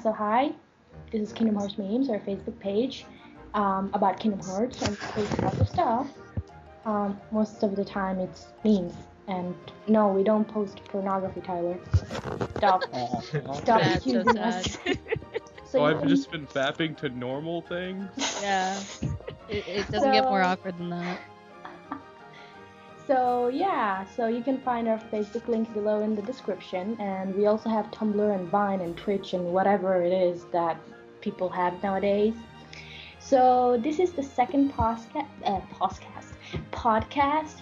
So hi, this is Kingdom Hearts Memes, our Facebook page about Kingdom Hearts, and we post lots of stuff. Most of the time it's memes, and no, we don't post pornography, Tyler. Stop That's so accusing sad. us. So I've can- just been fapping to normal things? Yeah. It doesn't get more awkward than that. So yeah, so you can find our Facebook link below in the description, and we also have Tumblr and Vine and Twitch and whatever it is that people have nowadays. So this is the second podcast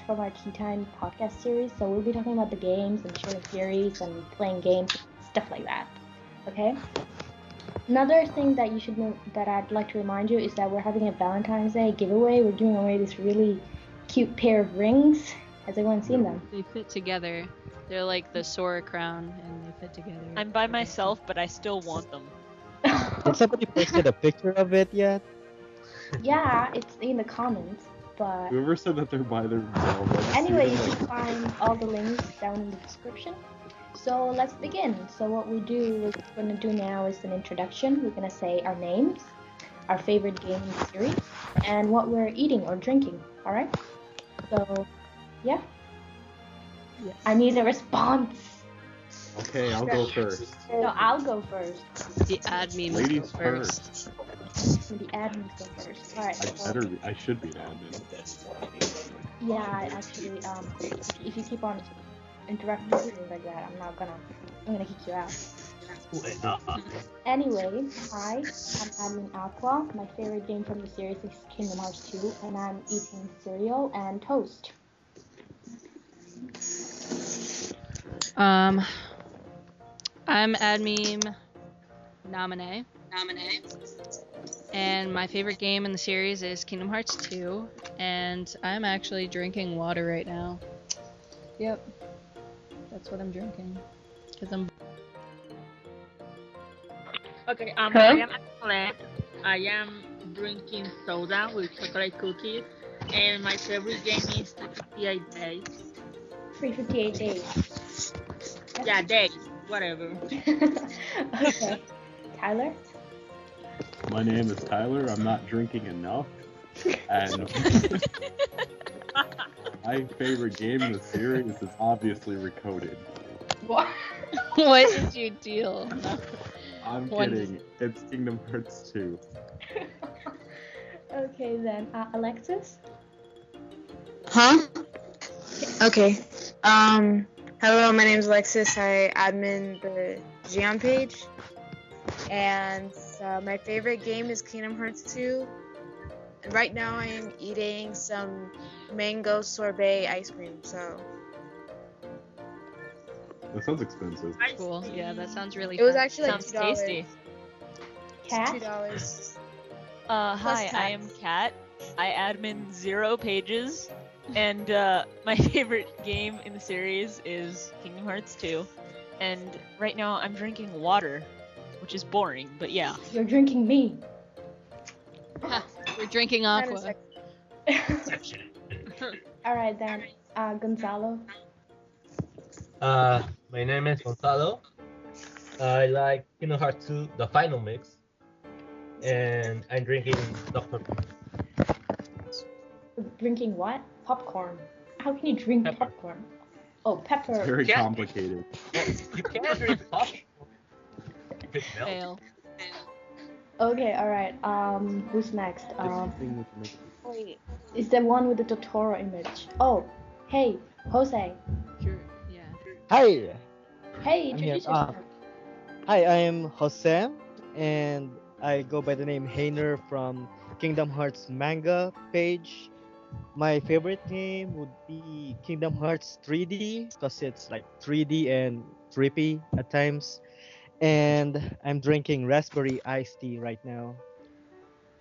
from our Tea Time podcast series. So we'll be talking about the games and sharing theories and playing games, stuff like that. Okay. Another thing that you should know that I'd like to remind you is that we're having a Valentine's Day giveaway. We're giving away this really cute pair of rings. Has everyone seen them? They fit together. They're like the Sora crown, and they fit together. I'm by myself, but I still want them. Did somebody posted a picture of it yet? Yeah, it's in the comments, but Whoever said that they're by themselves. anyway, you can find all the links down in the description. So let's begin. So what we're gonna do now is an introduction. We're gonna say our names, our favorite game in the series, and what we're eating or drinking. All right? So, yeah. Yes. I need a response. Okay, I'll go first. No, I'll go first. The admin Ladies go first. The admins go first. All right. I should be an admin. Yeah, actually, if you keep on interrupting me like that, I'm gonna kick you out. Anyway, hi, I'm Admin Aqua. My favorite game from the series is Kingdom Hearts 2, and I'm eating cereal and toast. I'm admin Namine. And my favorite game in the series is Kingdom Hearts 2, and I'm actually drinking water right now. Yep. That's what I'm drinking. Because I'm... Okay, I am Colette. I am drinking soda with chocolate cookies, and my favorite game is 358 Days. 358 days. Yeah, days, whatever. Okay. Tyler? My name is Tyler. I'm not drinking enough. And my favorite game in the series is obviously Recoded. What? What did you deal? I'm One- kidding. It's Kingdom Hearts 2. Okay then, Alexis? Huh? Okay. Hello, my name is Alexis. I admin the Xion page. And my favorite game is Kingdom Hearts 2. And right now I am eating some mango sorbet ice cream, so. That sounds expensive. Cool. Yeah, that sounds really It was fun. actually like Sounds $2. tasty. Cat? $2. Hi, I am Kat. I admin 0 pages, and my favorite game in the series is Kingdom Hearts 2. And right now I'm drinking water, which is boring, but yeah. You're drinking me. We're drinking aqua. Alright then, Gonzalo? My name is Gonzalo. I like Kingdom Hearts 2, the final mix, and I'm drinking Dr. Drinking what? Popcorn. How can you drink Pepper. popcorn? Oh, pepper. Very Yeah. complicated. You can't drink popcorn. With milk. Fail. Okay, alright. Who's next? It's the thing with milk. Wait. Is the one with the Totoro image. Oh, hey, Jose. Sure. Yeah. Hi! Hey, I'm here. introduce yourself. Hi, I am Jose, and I go by the name Hainer from Kingdom Hearts manga page. My favorite game would be Kingdom Hearts 3D, because it's like 3D and trippy at times. And I'm drinking raspberry iced tea right now.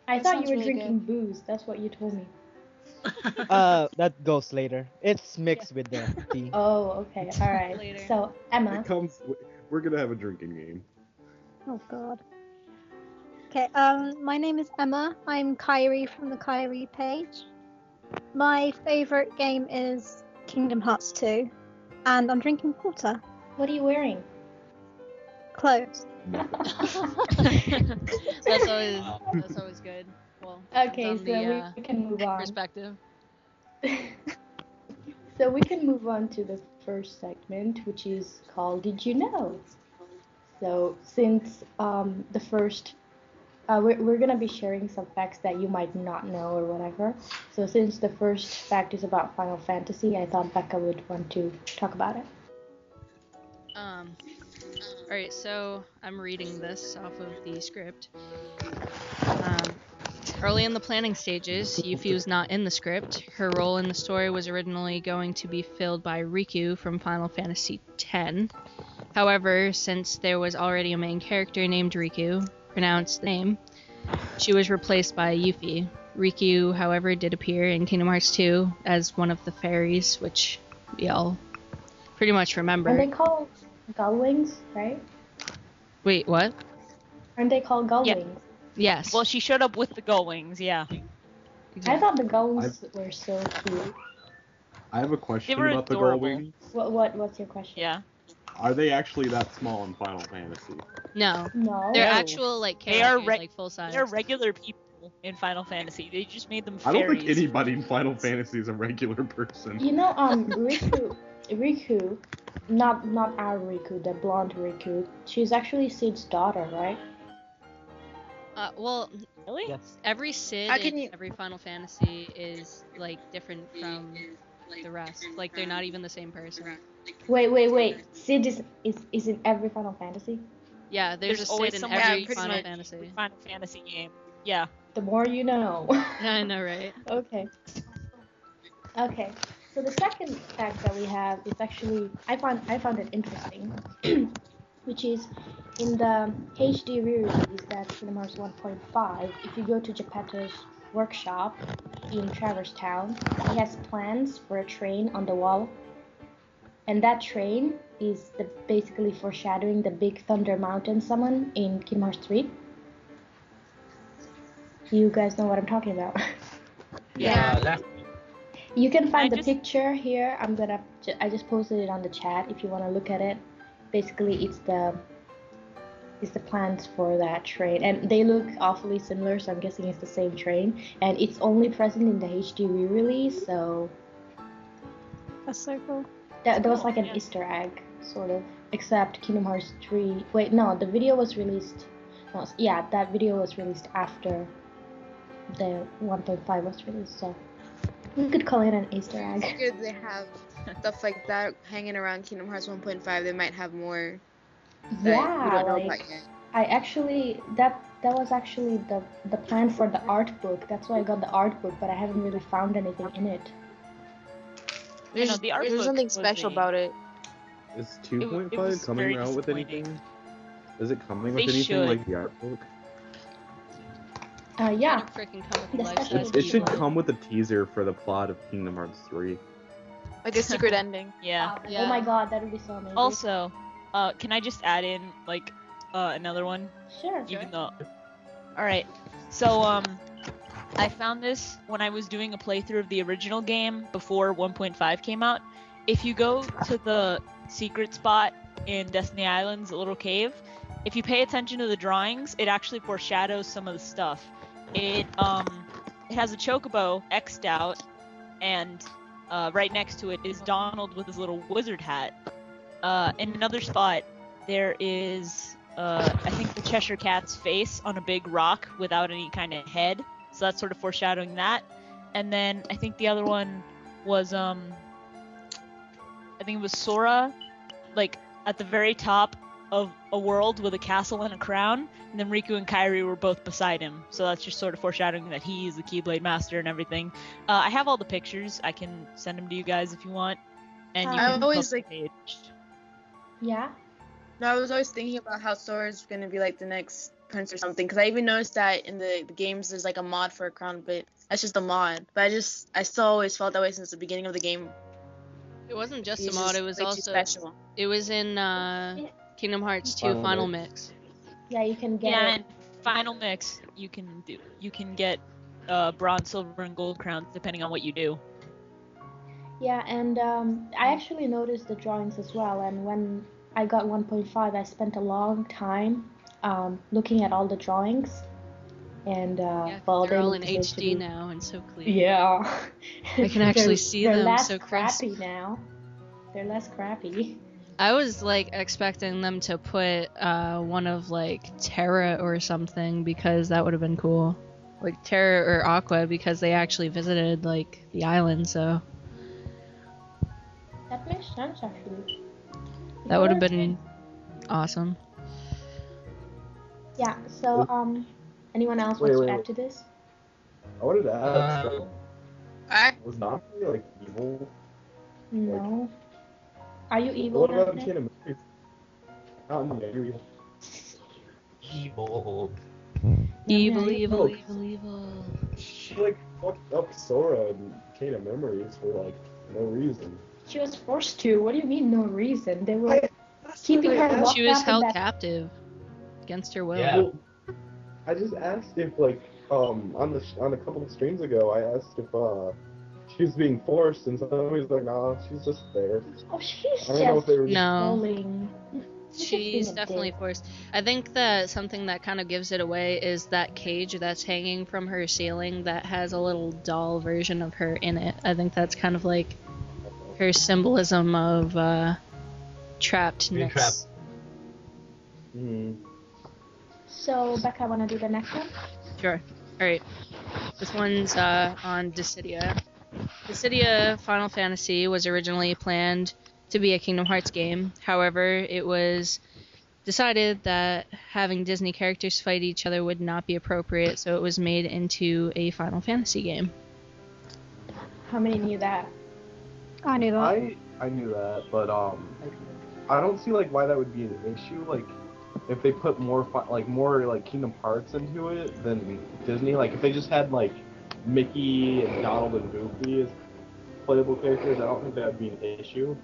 I That thought sounds you were really drinking booze. That's what you told me. That goes later. It's mixed with the tea. Oh, okay. Alright. Later. So, Emma. It comes. We're gonna have a drinking game. Oh god. Okay, my name is Emma. I'm Kyrie from the Kyrie page. My favorite game is Kingdom Hearts 2, and I'm drinking water. What are you wearing? Clothes. That's always good. Well, Okay, on so the we can move on. perspective. So we can move on to the first segment, which is called Did You Know? So since the first, we're gonna be sharing some facts that you might not know or whatever. So since the first fact is about Final Fantasy, I thought Becca would want to talk about it. Alright, so I'm reading this off of the script. Early in the planning stages, Yuffie was not in the script. Her role in the story was originally going to be filled by Riku from Final Fantasy X. However, since there was already a main character named Riku, pronounced the name, she was replaced by Yuffie. Riku, however, did appear in Kingdom Hearts 2 as one of the fairies, which we all pretty much remember. Aren't they called Gullwings, right? Wait, what? Aren't they called Gullwings? Yes. Well, she showed up with the Gullwings, yeah. I thought the Gullwings were so cute. I have a question were about adorable. the Gullwings. What's your question? Yeah. Are they actually that small in Final Fantasy? No. No. They're No. actual, like, They are characters, like, full size. They're regular people in Final Fantasy. They just made them I fairies. don't think anybody in Final Fantasy is a regular person. You know, Riku, not our Riku, the blonde Riku. She's actually Sid's daughter, right? Well, Really? Yes. every Sid How can in you- every Final Fantasy is, like, different from the rest. Like, they're not even the same person. Wait. Sid is in every Final Fantasy? Yeah, there's a always Sid in someone every pretty Final much. Fantasy. Final Fantasy game. Yeah. The more you know. I know, right? Okay. So the second fact that we have is actually I found it interesting, which is in the HD re-release that's Kingdom Hearts 1.5. If you go to Geppetto's workshop in Traverse Town, he has plans for a train on the wall, and that train is basically foreshadowing the Big Thunder Mountain summon in Kingdom Hearts 3. Do you guys know what I'm talking about? Yeah. You can find I the picture here. I just posted it on the chat if you want to look at it. Basically, it's the plans for that train, and they look awfully similar. So I'm guessing it's the same train, and it's only present in the HD re-release. So That's so cool. that was like an Yeah. Easter egg, sort of. Except Kingdom Hearts 3. Wait, no, the video was released. No, yeah, that video was released after the 1.5 was released. So we could call it an Easter egg. It's good they have stuff like that hanging around Kingdom Hearts 1.5. They might have more that we Yeah, don't know like about yet. I actually that was actually the plan for the art book. That's why I got the art book, but I haven't really found anything in it. There's, the art there's book something was special a- about it. Is it was 2.5 coming very out with disappointing. anything? Is it coming They with anything should. like the art book? Yeah, It freaking come with The the life special size It should keyboard. come with a teaser for the plot of Kingdom Hearts 3. Like a secret ending. Yeah. Yeah. Oh my god, that would be so amazing. Also, can I just add in like another one? Sure. Even though. All right. So I found this when I was doing a playthrough of the original game before 1.5 came out. If you go to the secret spot in Destiny Islands, a little cave, if you pay attention to the drawings, it actually foreshadows some of the stuff. It has a chocobo X'd out, and right next to it is Donald with his little wizard hat. In another spot, there is I think the Cheshire Cat's face on a big rock without any kind of head. So that's sort of foreshadowing that. And then I think the other one was I think it was Sora, like at the very top of a world with a castle and a crown, and then Riku and Kairi were both beside him. So that's just sort of foreshadowing that he is the Keyblade Master and everything. I have all the pictures. I can send them to you guys if you want, and you I can always, post the like- page. Yeah. No, I was always thinking about how Sora's gonna be like the next prince or something. Because I even noticed that in the games there's like a mod for a crown, but that's just a mod. But I still always felt that way since the beginning of the game. It wasn't just He's a mod, just it was way too also special. it was in Kingdom Hearts 2 Final Final Mix. Mix. Yeah, you can get Yeah, it. and final mix you can get bronze, silver, and gold crowns depending on what you do. Yeah, and I actually noticed the drawings as well. And when I got 1.5, I spent a long time looking at all the drawings, and Yeah, well, they're they all look in the same to HD me. now and so clear. Yeah. I can actually see they're them less so crisp. crappy now. They're less crappy. I was like expecting them to put one of like Terra or something because that would have been cool. Like Terra or Aqua because they actually visited like the island, so That makes sense actually. that would have been awesome. Yeah. So anyone else wants to add to this? I wanted to ask, I was Navi like evil? No. Are you evil? What about Nathaniel? Kingdom Hearts? Not in the evil. Evil. Evil, Yeah. evil, evil, evil. She like fucked up Sora and Kingdom Memories for like no reason. She was forced to. What do you mean no reason? They were keeping her locked She was up in held that. captive against her will. Yeah. Well, I just asked if like on a couple of streams ago I asked if she was being forced and somebody's like, nah, she's just there. Oh, she's I don't know if just they were No. trolling. She's She's being a definitely dick. forced. I think that something that kind of gives it away is that cage that's hanging from her ceiling that has a little doll version of her in it. I think that's kind of like her symbolism of trappedness. Being trapped. So, Becca, wanna do the next one? Sure. Alright. This one's on Dissidia. Dissidia Final Fantasy was originally planned to be a Kingdom Hearts game. However, it was decided that having Disney characters fight each other would not be appropriate, so it was made into a Final Fantasy game. How many knew that? I knew that. I knew that, but I don't see like why that would be an issue. Like if they put more Kingdom Hearts into it than Disney. Like if they just had like Mickey and Donald and Goofy as playable characters, I don't think that would be an issue.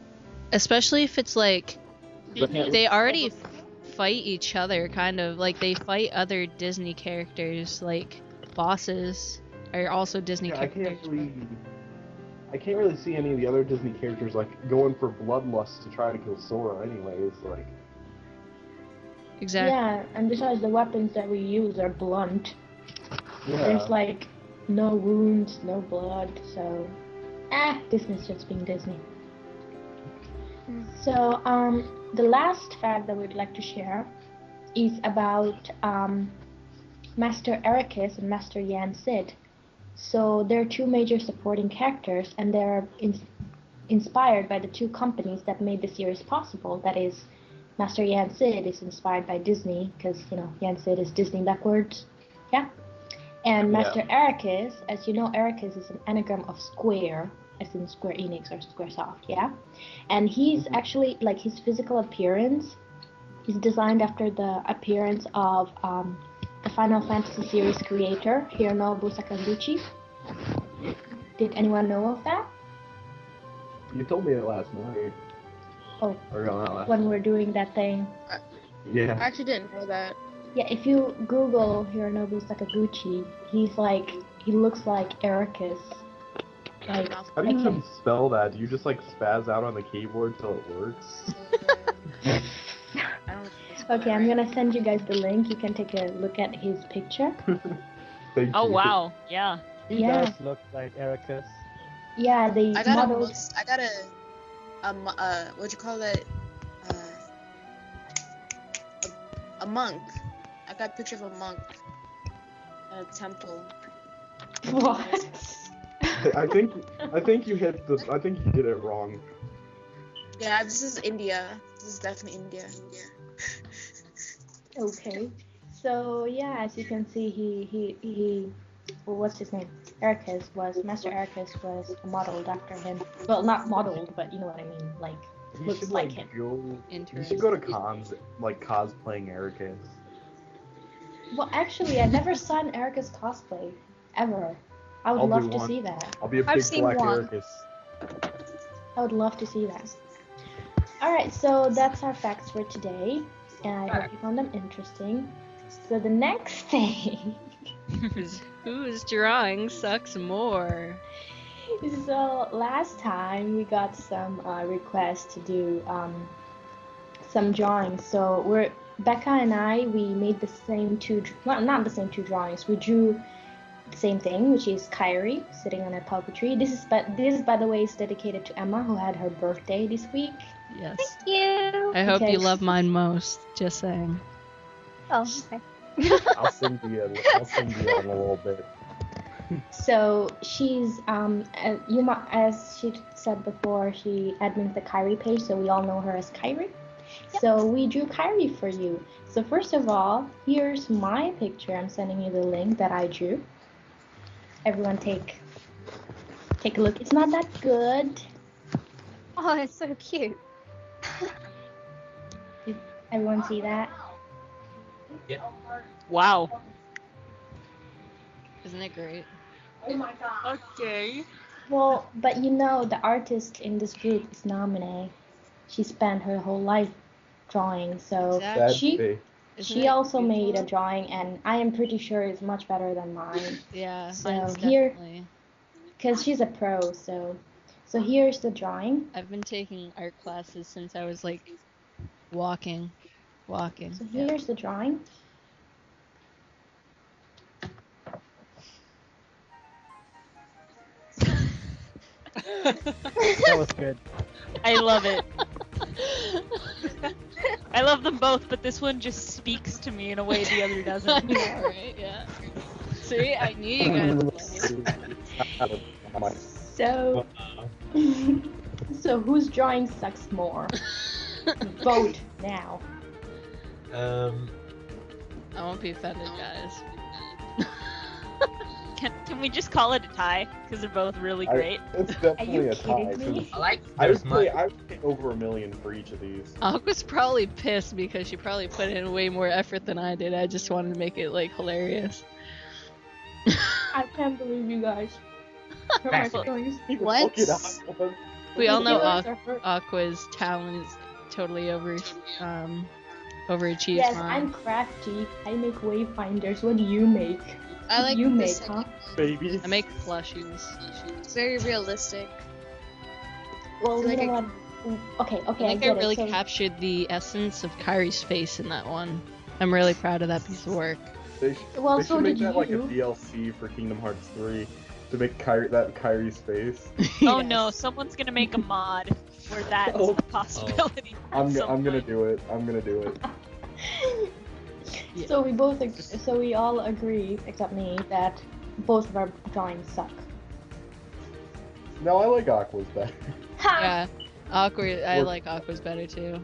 Especially if it's like But they already fight each other, kind of like they fight other Disney characters, like bosses are also Disney yeah, characters. I can't really see any of the other Disney characters like going for bloodlust to try to kill Sora. Anyways, like Exactly. Yeah, and besides, the weapons that we use are blunt. yeah. There's like no wounds, no blood, so Disney's just being Disney. So the last fact that we'd like to share is about Master Ericus and Master Yan Sid. So they're two major supporting characters, and they're inspired by the two companies that made the series possible. That is, Master Yan Sid is inspired by Disney, because, you know, Yan Sid is Disney backwards. Yeah. And Master Ericus, as you know, Ericus is an anagram of Square, as in Square Enix or Squaresoft, yeah? And he's actually, like, his physical appearance is designed after the appearance of the Final Fantasy series creator, Hironobu Sakaguchi. Did anyone know of that? You told me it last night. Oh, Or not last. when we're doing that thing. I Yeah. actually didn't know that. Yeah, if you Google Hironobu Sakaguchi, he looks like Ericus. Like, How do you even spell that? Do you just like spaz out on the keyboard till it works? I don't okay, I'm gonna send you guys the link. You can take a look at his picture. Thank Oh you. wow, yeah. He Yeah. does look like Ericus. Yeah, they I got modeled. what'd you call it? A monk. I got a picture of a monk in a temple. What? I think you I think you did it wrong. Yeah, this is India. This is definitely India. Okay. So yeah, as you can see, he well, what's his name? Master Ericus was modeled after him. Well, not modeled, but you know what I mean. Like, You looks should like him. You Interesting. should go to cons, like cosplaying Ericus. Well, actually, I never saw an Ericus cosplay ever. I would I'll love do to one. see that. I'll be a I've big seen black one. Ericus. I would love to see that. Alright, so that's our facts for today. And I hope you found them interesting. So the next thing. Whose drawing sucks more? So last time we got some requests to do some drawings. So Becca and I, we made the same well, not the same two drawings. We drew the same thing, which is Kyrie sitting on a puppetry. This is by the way is dedicated to Emma, who had her birthday this week. Yes. Thank you. I hope Okay. you love mine most. Just saying. Oh, okay. I'll send you in a little bit. So she's as she said before, she admins the Kyrie page, so we all know her as Kyrie. Yep. So we drew Kyrie for you. So first of all, here's my picture. I'm sending you the link that I drew. Everyone take a look. It's not that good. Oh, it's so cute. Did everyone see that? Yeah. Wow. Isn't it great? Okay. Well, but you know, the artist in this group is Namine. She spent her whole life drawing, so Exactly. she also made a drawing, and I am pretty sure it's much better than mine. Yeah, So mine's here, definitely. because she's a pro, so here's the drawing. I've been taking art classes since I was like walking. So here's the drawing. That was good. I love it. I love them both, but this one just speaks to me in a way the other doesn't. Yeah, right? Yeah. See, I knew you guys would love it. So, so whose drawing sucks more? Vote now. I won't be offended, guys. Can we just call it a tie? Because they're both really great. It's definitely a tie. kidding me? 'Cause I like I there's would pay over $1 million for each of these. Aqua's probably pissed because she probably put in way more effort than I did. I just wanted to make it like hilarious. I can't believe you guys. Her That's drawings. What? Look it up. We all know Yours are her- Aqua's talent is totally overachieved Yes, mine. I'm crafty. I make wayfinders. What do you make? I like you the make, second huh? Babies. I make plushies. It's very realistic. Well, Like you know a- what? Okay, I think I get really it. So, captured the essence of Kyrie's face in that one. I'm really proud of that piece of work. They Well, they so should make did that like a you. DLC for Kingdom Hearts 3 to make Kyrie's face. Oh no, someone's gonna make a mod where that's Oh. a possibility. at some I'm gonna point. do it. I'm gonna do it. Yeah. So we all agree, except me, that both of our drawings suck. No, I like Aqua's better. Ha! Yeah, Aqua. I Or- like Aqua's better too.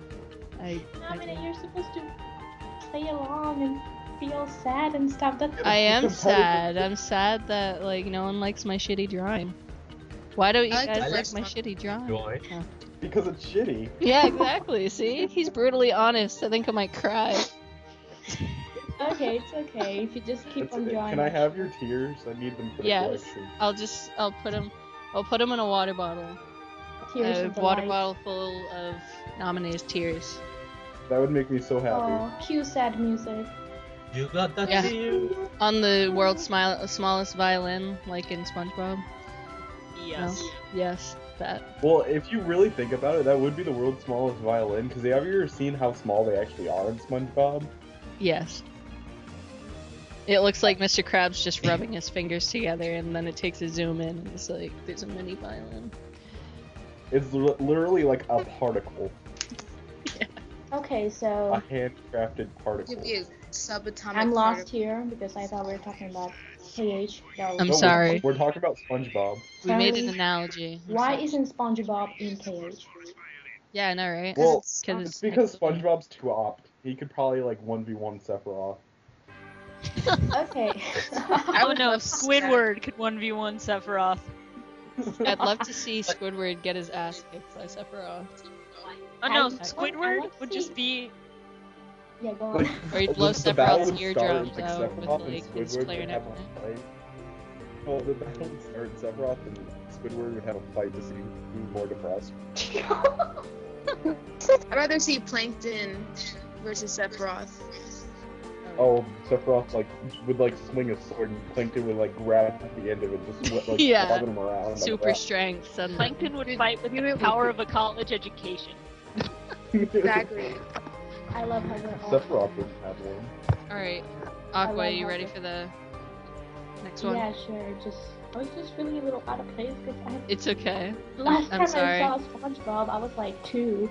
I Namine, you're supposed to play along and feel sad and stuff. That's I am Competitive. sad. I'm sad that like no one likes my shitty drawing. Why don't you I like guys the like first my one. shitty drawing? Joy. Oh. Because it's shitty. Yeah, exactly. See, he's brutally honest. I think I might cry. okay. It's okay if you just keep on drawing. Can I have your tears? I need them for the Yes. collection. I'll put him in a water bottle. Tears A of water delight? bottle full of Nominee's tears. That would make me so happy. Oh, cue sad music. You got that Yeah. tears. On the world's smallest violin, like in SpongeBob. Yes. No? Yes, that. Well, if you really think about it, that would be the world's smallest violin. Because have you ever seen how small they actually are in SpongeBob? Yes. It looks like Mr. Krabs just rubbing his fingers together, and then it takes a zoom in, and it's like there's a mini violin. It's literally like a particle, Okay, a so handcrafted particle. Could be a subatomic. I'm lost particle. here because I thought we were talking about KH. No. I'm No, sorry. We're talking about SpongeBob. We made an Charlie, analogy. I'm Why sorry. isn't SpongeBob in KH? Yeah, I know, right? Well, it's- it's because SpongeBob's too opt. He could probably like 1v1 Sephiroth. Okay. I Oh would no, love to see that. Squidward could 1v1 Sephiroth. I'd love to see Squidward get his ass kicked by Sephiroth. Oh no, I Squidward like to would see- just be. Yeah, go on. Like, Or he'd blow the battle Sephiroth's would eardrums start, out with, Sephiroth and like, his Squidward would clarinet have a fight. Well, the battle would start, Sephiroth and Squidward would have a fight to see who's more depressed. I'd rather see Plankton versus Sephiroth. Oh, Sephiroth would swing a sword and Plankton would grab the end of it, just Yeah. swinging him around. Super strength suddenly. Plankton would fight with the power of a college education. Exactly. I love how we're all. Sephiroth didn't have one. Alright. I Aqua, love you how ready we're- for the next one? Yeah, sure. I was just feeling a little out of place because It's okay. last I'm time sorry. I saw SpongeBob, I was like 2.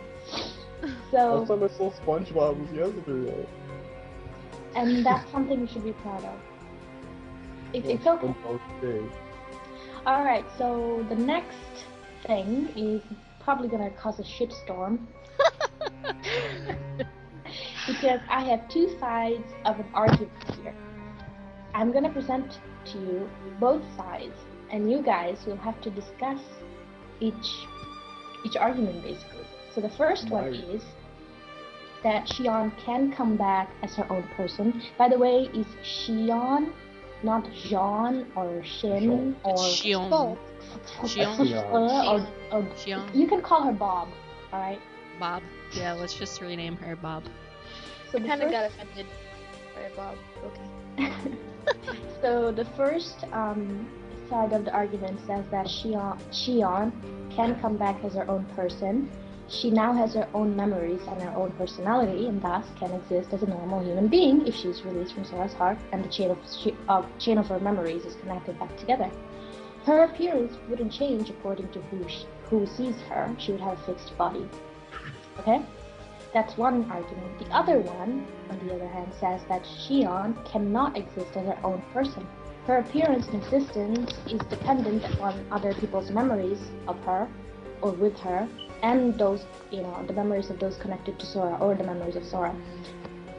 Last So, time I saw SpongeBob was yesterday. and that's something you should be proud of. It's okay. Okay. Alright, so the next thing is probably gonna cause a shitstorm. Because I have two sides of an argument here. I'm gonna present to you both sides, and you guys will have to discuss each argument basically. So the first one Right. is that Xion can come back as her own person. By the way, is Xion, not Jean or Shin or Xion. Both. Xion. or Xion. you can call her Bob. All right. Bob. Yeah, let's just rename her Bob. So I the kind of first- got offended by Bob. Okay. So the first side of the argument says that Xion can come back as her own person. She now has her own memories and her own personality, and thus can exist as a normal human being if she's released from Sora's heart and the chain of her memories is connected back together. Her appearance wouldn't change according to who sees her. She would have a fixed body. Okay? That's one argument. The other one, on the other hand, says that Xion cannot exist as her own person. Her appearance and existence is dependent upon other people's memories of her or with her, and those, the memories of those connected to Sora or the memories of Sora.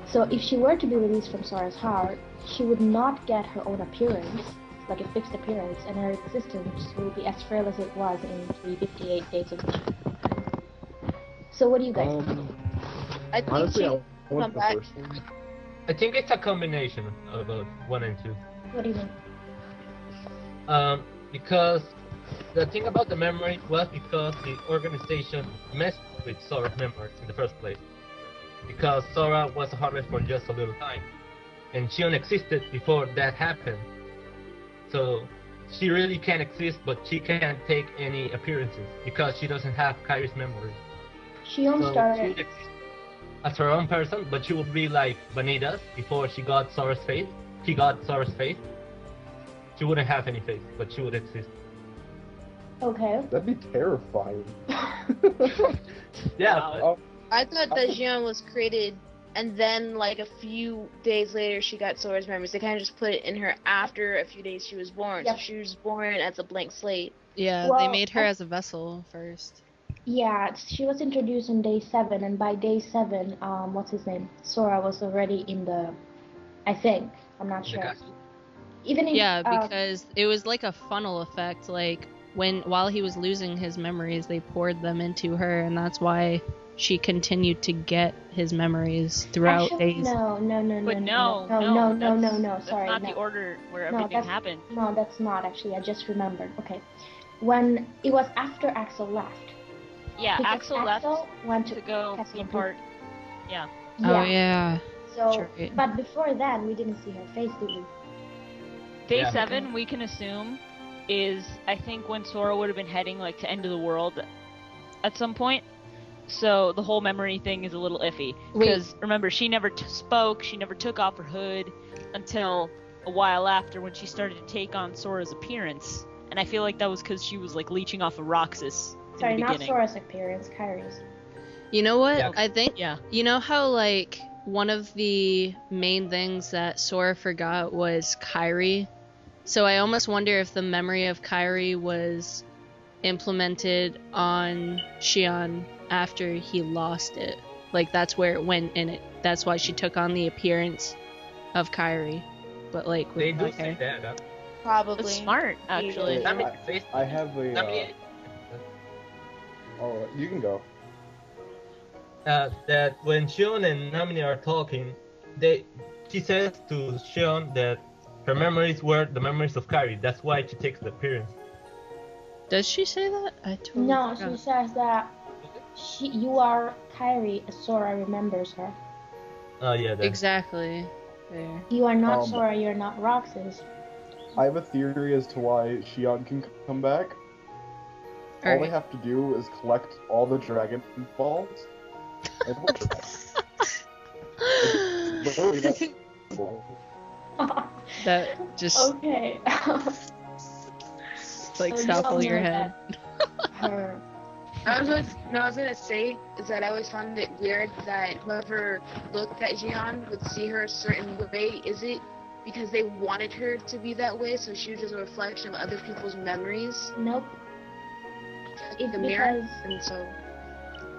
So if she were to be released from Sora's heart, she would not get her own appearance, like a fixed appearance, and her existence will be as frail as it was in 358 Days of Mission. So what do you guys think? I think Honestly, she I can want come the back. first one. I think it's a combination of both 1 and 2. What do you mean? Because the thing about the memory was because the organization messed with Sora's memories in the first place. Because Sora was a harvest for just a little time, and Xion existed before that happened. So she really can exist, but she can't take any appearances because she doesn't have Kairi's memory. Xion So she started. would exist as her own person, but she would be like Vanitas before she got Sora's face. She got Sora's face. She wouldn't have any face, but she would exist. Okay. That'd be terrifying. Yeah, Oh, I thought that Xion was created, and then like a few days later she got Sora's memories. They kind of just put it in her after a few days she was born. Yep. So she was born as a blank slate. Yeah, they Well, made her as a vessel first. Yeah, she was introduced on day 7, and by day 7, what's his name? Sora was already in the, I think, I'm not the sure. castle. Even if, Yeah, because it was like a funnel effect. Like while he was losing his memories, they poured them into her, and that's why she continued to get his memories throughout actually, days. no, But no, that's sorry, not no. the order where No, everything that's- happened. No, that's not actually, I just remembered. Okay. When it was after Axel left. Yeah, Because Axel left went to go Castle be Blue. part. Yeah. Oh yeah. So, Right. but before then, we didn't see her face, did we? Day Yeah. 7, we can assume, is I think when Sora would have been heading like to end of the world at some point. So the whole memory thing is a little iffy. Wait. Because remember, she never spoke, she never took off her hood until a while after when she started to take on Sora's appearance. And I feel like that was because she was like leeching off of Roxas in Sorry, the not beginning. Sora's appearance, Kairi's. You know what? Yeah. I think Yeah. you know how like one of the main things that Sora forgot was Kairi. So I almost wonder if the memory of Kairi was implemented on Xion after he lost it. Like that's where it went in it. That's why she took on the appearance of Kairi. But like They with do my say hair. that. Probably. That's smart, actually. Yeah. I mean, face. I have a. I mean, Oh, you can go. that when Xion and Namine are talking, she says to Xion that her memories were the memories of Kairi. That's why she takes the appearance. Does she say that? I totally No, forgot. she says that you are Kairi as Sora remembers her. Yeah. That. Exactly. There. You are not Um, Sora, you're not Roxas. I have a theory as to why Xion can come back. All they Alright. have to do is collect all the Dragon Balls and Literally, that's cool. That just Okay. like So stop you all holding your know head. that her. I was gonna say is that I always found it weird that whoever looked at Xion would see her a certain way. Is it because they wanted her to be that way, so she was just a reflection of other people's memories? Nope. Like It's a mirror, because. and so.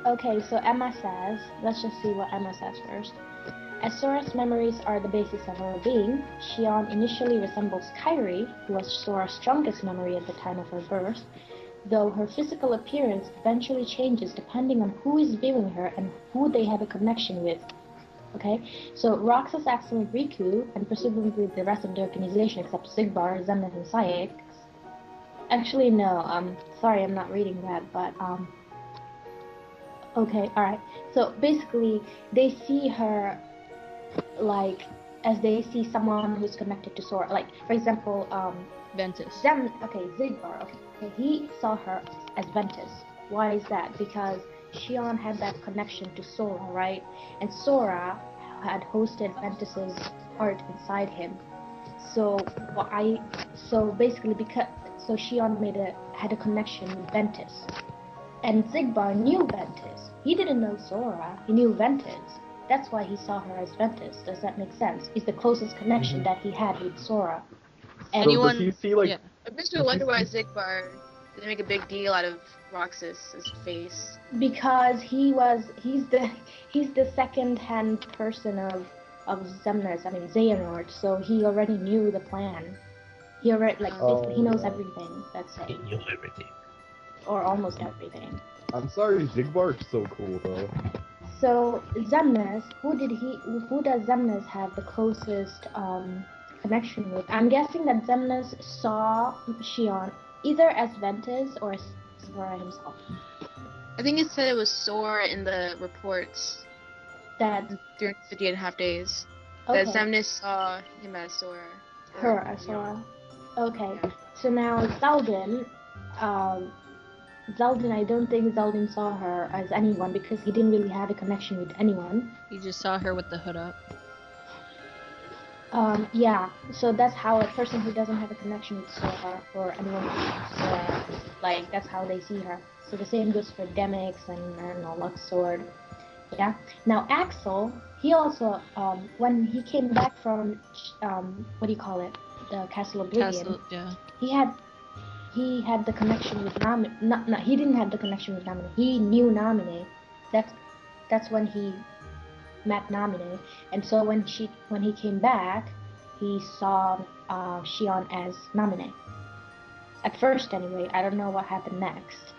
Okay, so Emma says. Let's just see what Emma says first. As Sora's memories are the basis of her being, Xion initially resembles Kairi, who was Sora's strongest memory at the time of her birth, though her physical appearance eventually changes depending on who is viewing her and who they have a connection with. Okay, so Roxas acts like Riku, and presumably the rest of the organization except Sigbar, Xemnas, and Saix. Actually, no, sorry, I'm not reading that, but, okay, alright. So basically, they see her like as they see someone who's connected to Sora. Like, for example, Ventus. Zigbar, okay, he saw her as Ventus. Why is that? Because Xion had that connection to Sora, right? And Sora had hosted Ventus's heart inside him. So basically so Xion had a connection with Ventus. And Zigbar knew Ventus. He didn't know Sora, he knew Ventus. That's why he saw her as Ventus. Does that make sense? It's the closest connection that he had with Sora. And So does he see like? Yeah. I just wonder why Zigbar didn't make a big deal out of Roxas's face. because he's the second-hand person of Xemnas, Xehanort, so he already knew the plan. He already basically he knows everything. That's He it, knew everything. or almost everything. I'm sorry, Zigbar's so cool though. So Xemnas, who does Xemnas have the closest connection with? I'm guessing that Xemnas saw Xion either as Ventus or as Sora himself. I think it said it was Sora in the reports That during 50.5 days. okay, That Xemnas saw him as Sora. her as Sora. Okay, Yeah. so now Zeldin, I don't think Zeldin saw her as anyone because he didn't really have a connection with anyone. You just saw her with the hood up. Yeah, so that's how a person who doesn't have a connection with Sora or anyone with Sora, like, that's how they see her. So the same goes for Demix and, I don't know, Luxord. Yeah. Now Axel, he also, when he came back from, what do you call it? The Castle Oblivion. Yeah. He had the connection with Namine. No, he didn't have the connection with Namine. He knew Namine. That's when he met Namine. And so when he came back, he saw Xion as Namine. At first, anyway. I don't know what happened next.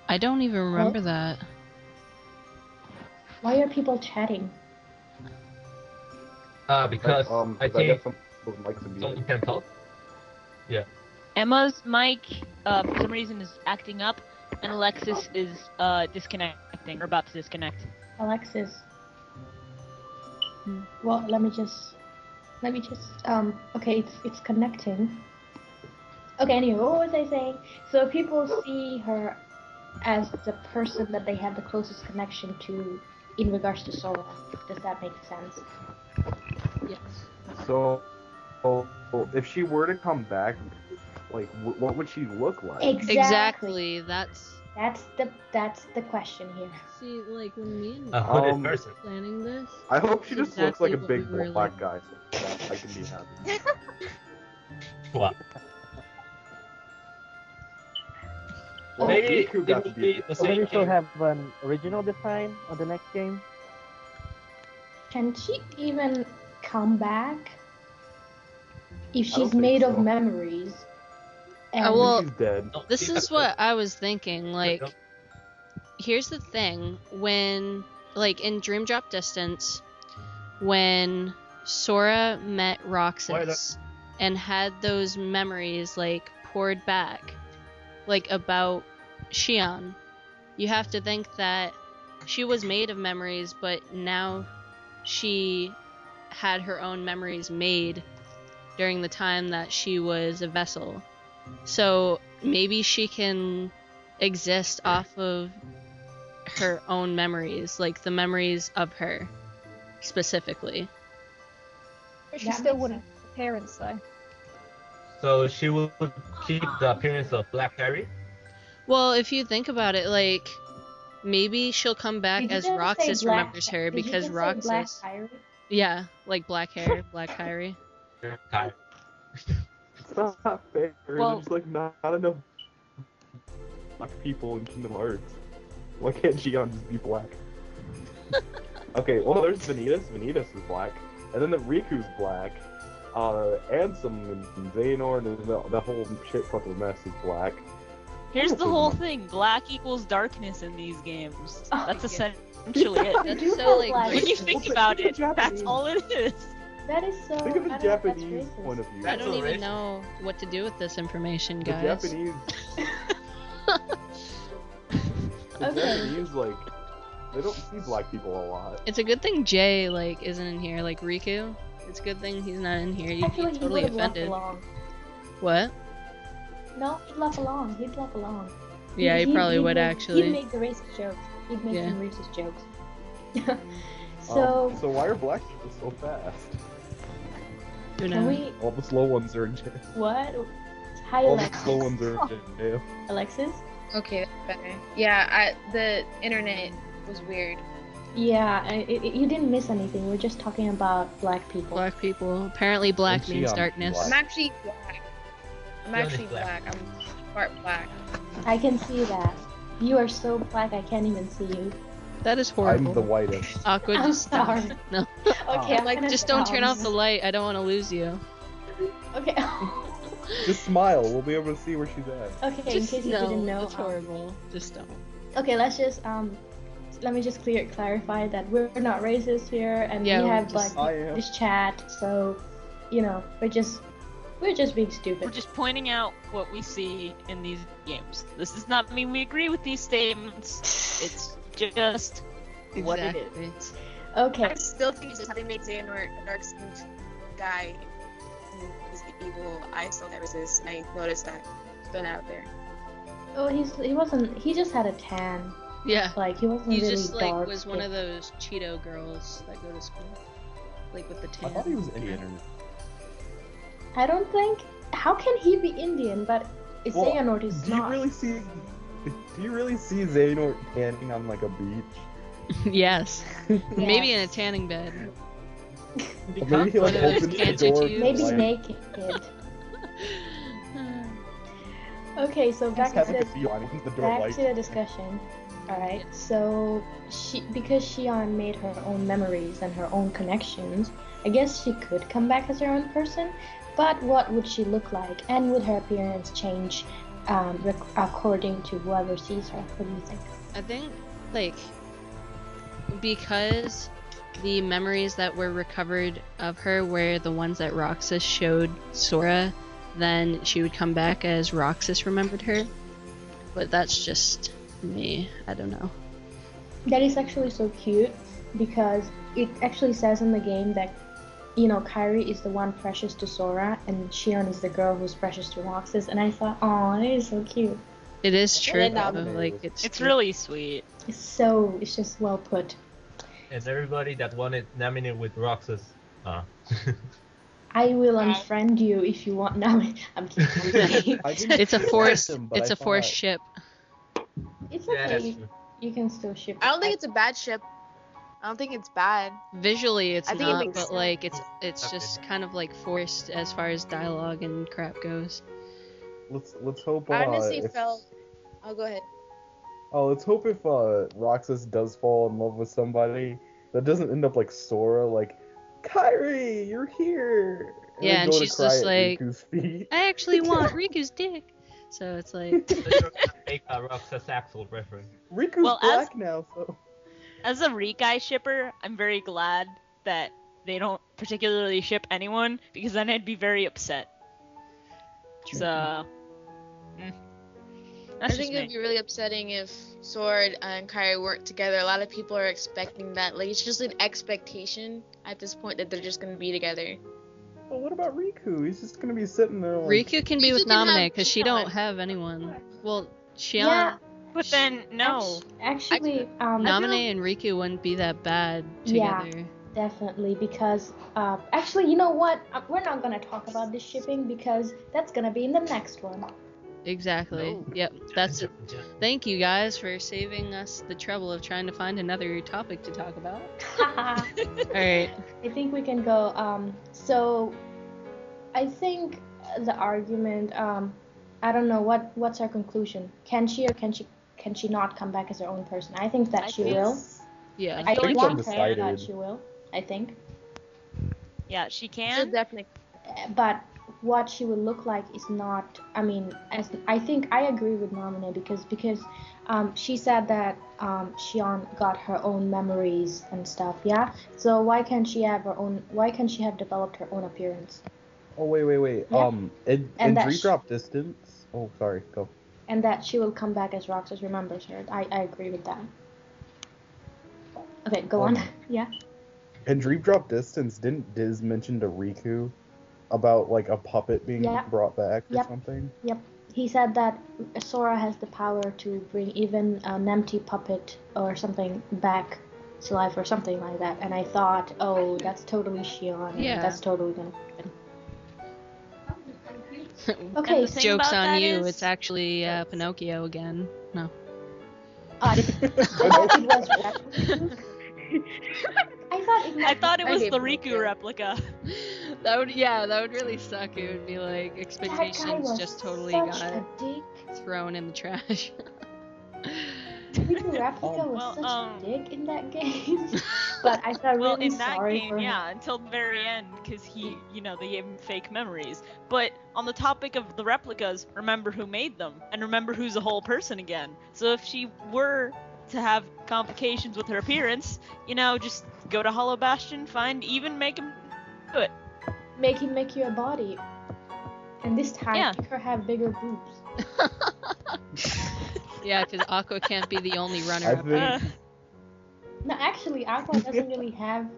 I don't even remember that. Why are people chatting? Because I guess think some people's mics are someone muted. can talk. Yeah. Emma's mic, for some reason, is acting up, and Alexis is disconnecting, or about to disconnect. Alexis. Well, let me just. Okay, it's connecting. Okay, anyway, what was I saying? So people see her as the person that they have the closest connection to in regards to Sora. Does that make sense? Yes. So, if she were to come back, like, what would she look like? Exactly. That's the question here. see, like when me and A hooded person. planning this. I hope she just looks like a exactly big what we were black like- guy, so that I can be happy. What? Well, Maybe Riku it got to would be be the So same maybe she'll thing. have an original design on the next game. Can she even come back if I she's don't think made of so. memories? And I well, think she's dead. No, This she's is a- what I was thinking. Like, no. here's the thing: when, like, in Dream Drop Distance, when Sora met Roxas and had those memories like poured back, like about Xion, you have to think that she was made of memories, but now she had her own memories made during the time that she was a vessel. So maybe she can exist off of her own memories, like the memories of her specifically. But she That still makes wouldn't have the parents though. So she would keep the appearance of Black Harry? Well, if you think about it, like maybe she'll come back You as didn't say Roxas black- remembers her did you because just say Black Roxas, Kyrie? yeah, like black hair, Black Kyrie. Kyrie. It's not fair. Well- There's like not enough black people in Kingdom Hearts. Why can't Xion just be black? Okay, well there's Vanitas. Vanitas is black, and then the Riku's black. Ansem and Xehanort and the whole shit fucking mess is black. Here's the This is whole not- thing: black equals darkness in these games. Oh, That's yeah. essentially it. That's You so know like black. When you racist. think about it, that's Japanese. all it is. That is so. Think of the I don't- Japanese that's racist. point of view. I That's don't so even racist. know what to do with this information, The guys. Japanese. The Okay. Japanese like they don't see black people a lot. It's a good thing Jay like isn't in here, like Riku. It's a good thing he's not in here. You'd Actually, be he totally would have left offended. along. What? No, he'd laugh along. He'd laugh along. Yeah, he probably would make, actually. He'd make the racist jokes. He'd make Yeah. some racist jokes. So, So why are black people so fast? Who can knows? we? All the slow ones are in jail. What? Hi, All the Alexis. slow ones are in jail. Alexis? Okay, that's better. Yeah, the internet was weird. Yeah, you didn't miss anything. We're just talking about black people. Black people. Apparently, black And means Xion, darkness. black. I'm actually black. I'm Xion is actually black. black. I'm part black. I can see that. You are so black, I can't even see you. That is horrible. I'm the whitest. Awkward. I'm just stop. sorry. No. Okay, I'm like, gonna Just don't stop. turn off the light. I don't want to lose you. Okay. Just smile. We'll be able to see where she's at. Okay, Just in case you no, didn't know. That's horrible. Just don't. Okay, let's just let me just clarify that we're not racist here, and Yeah, we we're have just- like I am. this chat, so you know we're just being stupid. We're just pointing out what we see in these games. This does not mean we agree with these statements. It's just what it Exactly. is. Okay. I still think it's just how they made Xehanort a dark-skinned guy who is evil. I still never resist, and I noticed that. Still out there. Oh, he just had a tan. Yeah. Like he wasn't He really just like dark. was one of those Cheeto girls that go to school, like with the I tan. thought he was Indian. I don't think. How can he be Indian? But Well, Xehanort is Do you not. really see? Do you really see Xehanort tanning on like a beach? Yes. Maybe in a Yes. tanning bed. Or maybe he like One of those opens the cancer door. tubes. Maybe like, naked. Okay, so back have to like a the seal on the door back light. to the discussion. Alright, so because Xion made her own memories and her own connections, I guess she could come back as her own person, but what would she look like? And would her appearance change according to whoever sees her? What do you think? I think, like, because the memories that were recovered of her were the ones that Roxas showed Sora, then she would come back as Roxas remembered her. But that's just me. I don't know. That is actually so cute because it actually says in the game that, you know, Kairi is the one precious to Sora and Xion is the girl who's precious to Roxas, and I thought, oh, it is so cute. It is true, then, though. Like, It's really sweet. It's just well put. And everybody that wanted Namine with Roxas. I will unfriend you if you want. No, I'm kidding. I didn't It's a ship forced. him, but It's I a forced thought- ship. It's Yeah, that's okay. true. You can still ship. I don't think it's a bad ship. I don't think it's bad. Visually, it's I think it not, makes but sense. like it's Okay. just kind of like forced as far as dialogue and crap goes. Let's hope. I honestly if- felt. Oh, go ahead. Oh, let's hope if Roxas does fall in love with somebody, that doesn't end up like Sora, like, Kairi, you're here. Yeah, they and go to she's cry just at like, Riku's feet. I actually want Riku's dick. So it's like, So you're gonna make a Roxas Axel reference. Riku's Well, as- black now, so. As a Rikai shipper, I'm very glad that they don't particularly ship anyone, because then I'd be very upset. So, I that's think just it would me. be really upsetting if Sword and Kairi weren't together. A lot of people are expecting that. Like, it's just an expectation at this point that they're just gonna be together. Well, what about Riku? He's just gonna be sitting there like. Riku can be Riku with can have Namine because she don't Xion. have anyone. Well, Xion. Yeah, But then, no. Actually, Naminé and Riku wouldn't be that bad together. Yeah, definitely, because actually, you know what? We're not gonna talk about this shipping because that's gonna be in the next one. Exactly. Yep. That's it. Thank you guys for saving us the trouble of trying to find another topic to talk about. All right. I think we can go. So I think the argument. I don't know what's our conclusion. Can she or can she not come back as her own person? I think that she will. Yeah. I think it's want her undecided. that she will. I think. Yeah, she She'll can. definitely. But what she will look like is not. I mean, as I think I agree with Namine because she said that Xion got her own memories and stuff. Yeah. So why can't she have her own? Why can't she have developed her own appearance? Oh wait. Yeah. In And that Dream Drop Distance. Oh, sorry. Go. And that she will come back as Roxas remembers her. I agree with that. Okay, go on. Yeah. In Dream Drop Distance, didn't Diz mention to Riku about like a puppet being brought back or something? Yep. He said that Sora has the power to bring even an empty puppet or something back to life or something like that. And I thought, oh, that's totally Xion. Yeah. That's totally gonna happen. Okay. And the thing Joke's about on that you. is- It's actually Pinocchio again. No. I thought it was Replica. I thought it was Okay, the but- Riku replica. That would really suck. It would be like That guy expectations was just totally such got a dick. thrown in the trash. Riku Replica was Well, such a dick in that game. But I felt Well, really in that sorry game, for him. yeah, until the very end, because he, they gave him fake memories. But on the topic of the replicas, remember who made them, and remember who's a whole person again. So if she were to have complications with her appearance, just go to Hollow Bastion, make him do it. Make him make you a body. And this time, make her have bigger boobs. Yeah, because Aqua can't be the only I runner-up. think No, actually, Aqua doesn't really have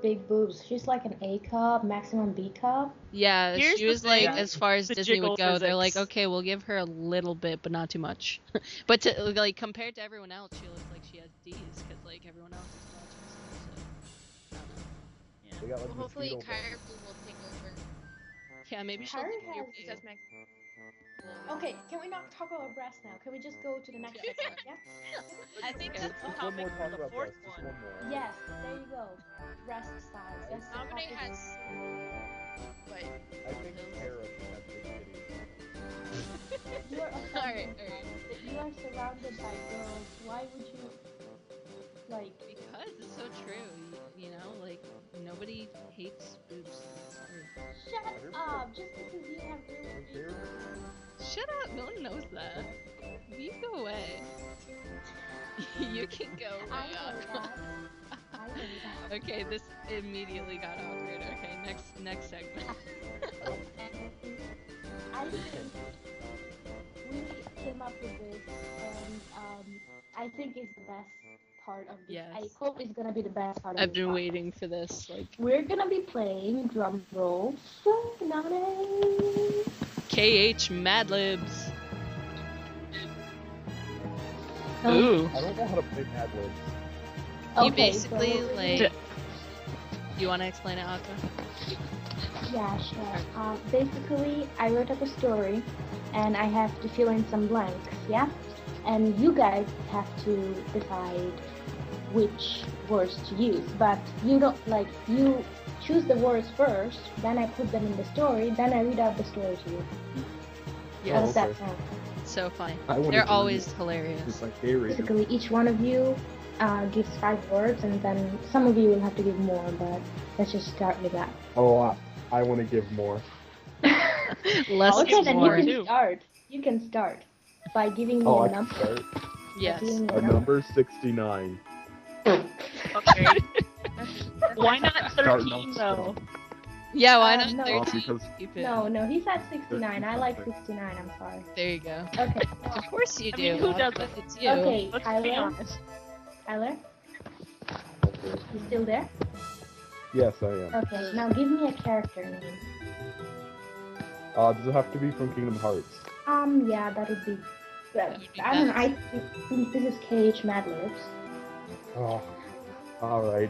big boobs. She's like an A cup, maximum B cup. Yeah, Here's she the was like, thing, as far as the Disney jiggle would go, they're like, physics. okay, we'll give her a little bit, but not too much. But to, like, compared to everyone else, she looks like she has D's, because like everyone else is watching. So, I don't know. they got like Well, hopefully, mosquito Kyrie will take over. Yeah, maybe she'll Kyrie do has- you. Princess Max. Okay, can we not talk about breasts now? Can we just go to the next segment? Yeah? I think Yeah. that's the Just one more topic talk for the about fourth breasts. Just one. one more. Yes, there you go. Breast size. That's the Domine topic. has. What? I think Kara should have big titties. You are Alright. You are surrounded by girls. Why would you, like... Because it's so true, like, nobody hates boobs. Shut up! Just because you have really big Shut up, no one knows that. You go away. You can go I away. know that. I know that. Okay, this immediately got awkward. Okay, next segment. I think we came up with this, and I think it's the best part of this. Yes. I hope it's gonna be the best part of I've this been podcast. waiting for this, like, We're gonna be playing drum roll. KH Mad Libs. Oh. Ooh. I don't know how to play Mad Libs. You Okay, basically, so- like... You want to explain it, Aqua? Yeah, sure. Basically, I wrote up a story, and I have to fill in some blanks, yeah? And you guys have to decide which words to use. But you don't, you choose the words first, then I put them in the story, then I read out the story to you. How does that okay. sound? So funny. I wanna They're do always It's hilarious. my favorite. Basically, each one of you gives 5 words, and then some of you will have to give more, but let's just start with that. Oh, I want to give more. Less Okay, is then more. you can start. You can start by giving me Oh, a I can number. start. Yes. Giving me A number 69. Okay. Why not Starting 13 off though? strong. Yeah, why not no. 13? Because Keep it. No, he said 69. I like 69, I'm sorry. There you go. Okay, Of course you I do. mean, who Aqua. doesn't? It's you. okay, Let's be Tyler? honest. Tyler, okay. you still there? Yes, I am. Okay, now give me a character name. Does it have to be from Kingdom Hearts? Yeah, that would be But, would be I don't know. best. I think this is KH Mad Libs. Oh, all right.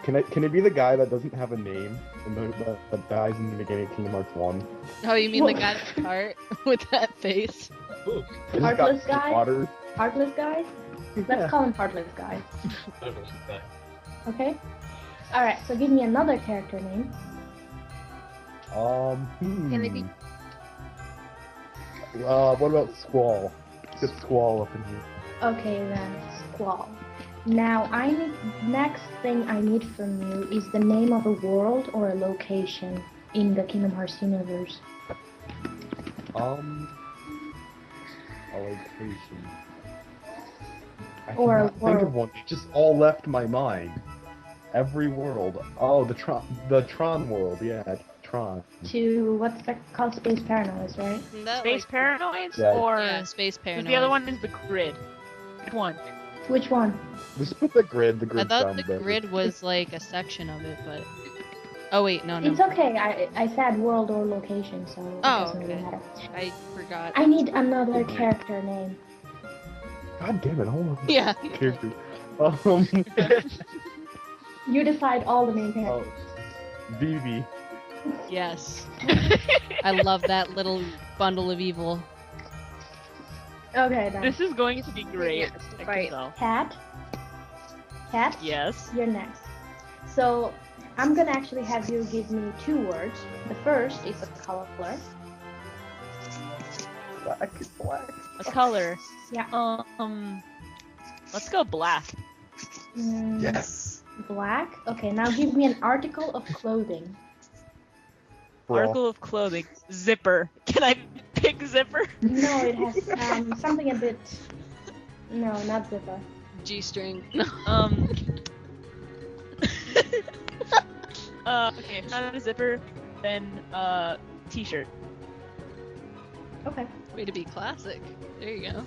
Can it be the guy that doesn't have a name and that dies in the beginning of Kingdom Hearts 1? Oh, you mean the guy with the heart with that face? Ooh, He's Heartless got guy? water. Heartless guy? Let's call him Heartless guy. I don't know this guy. Okay? Alright, so give me another character name. Can it be? What about Squall? Get Squall up in here. Okay, then Squall. Now, next thing I need from you is the name of a world or a location in the Kingdom Hearts universe. A location. I Or a cannot think of world. one. It just all left my mind. Every world. Oh, the Tron world. Yeah, Tron. To what's that called? Space Paranoids, right? Isn't that Space like, Paranoids Yeah. or Yeah, Space Paranoid. the other one is the Grid. Which one? Which one? Just put the grid. The I grid thought sounds the better. grid was like a section of it, but... Oh wait, no. It's okay. I said world or location, so it Oh, doesn't really okay. matter. I forgot. I need another character name. God damn it! Hold on. Yeah. Characters. You decide all the main Oh, characters. Vivi. Yes. I love that little bundle of evil. Okay, then. This is going to be great. Yeah, I can right. tell. Cat. Cat. Yes. You're next. So I'm gonna actually have you give me two words. The first is a color. Black. Black. A color. Yeah. Let's go black. Yes. Black. Okay, now give me an article of clothing. Bra. Article of clothing. Zipper. Can I pick zipper? No, it has something a bit. No, not zipper. G-string. Okay, if not a zipper, then t-shirt. Okay. Way to be classic. There you go.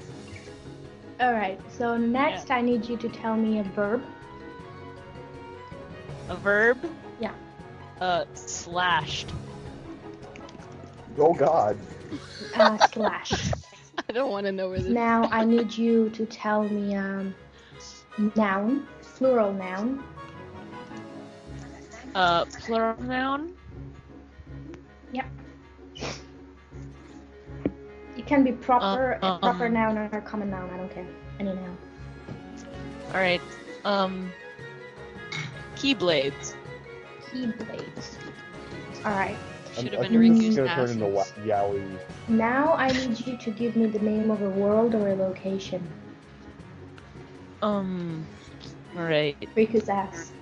All right. So next, I need you to tell me a verb. A verb? Yeah. Slashed. Oh God. Slash. I don't want to know where this. Now I need you to tell me noun, plural noun. Plural noun? Yep. It can be proper, a proper noun or common noun. I don't care. Any noun. Alright. Keyblades. Keyblades. All right. Should I have think been this is Riku's gonna turn into ashes. Yowie. Now I need you to give me the name of a world or a location. Alright. Riku's ass.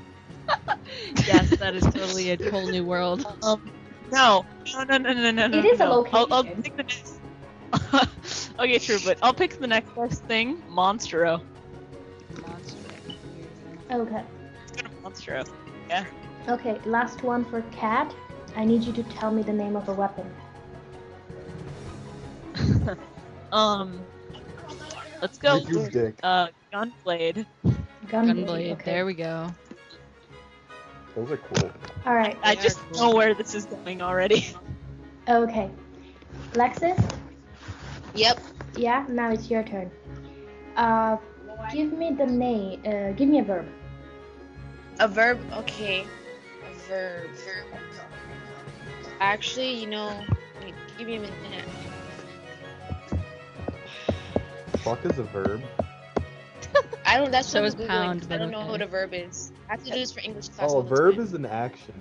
Yes, that is totally a whole new world. No. It is a location. I'll pick the next. Okay, true, but I'll pick the next best thing. Monstro. Okay. Let's go to Monstro. Yeah. Okay. Last one for cat. I need you to tell me the name of a weapon. Let's go. Riku's dick. Gunblade. Gunblade. Okay. There we go. Those are cool. All right. I just know where this is going already. Okay. Lexus. Yep. Yeah. Now it's your turn. Give me the name. Give me a verb. A verb? Okay. A verb. Actually, give me a minute. Fuck is a verb. I don't. That's So what is I'm Googling, pound, 'cause I but don't know okay. what a verb is. I have to do this for English class. Oh, all a the verb time. is an action.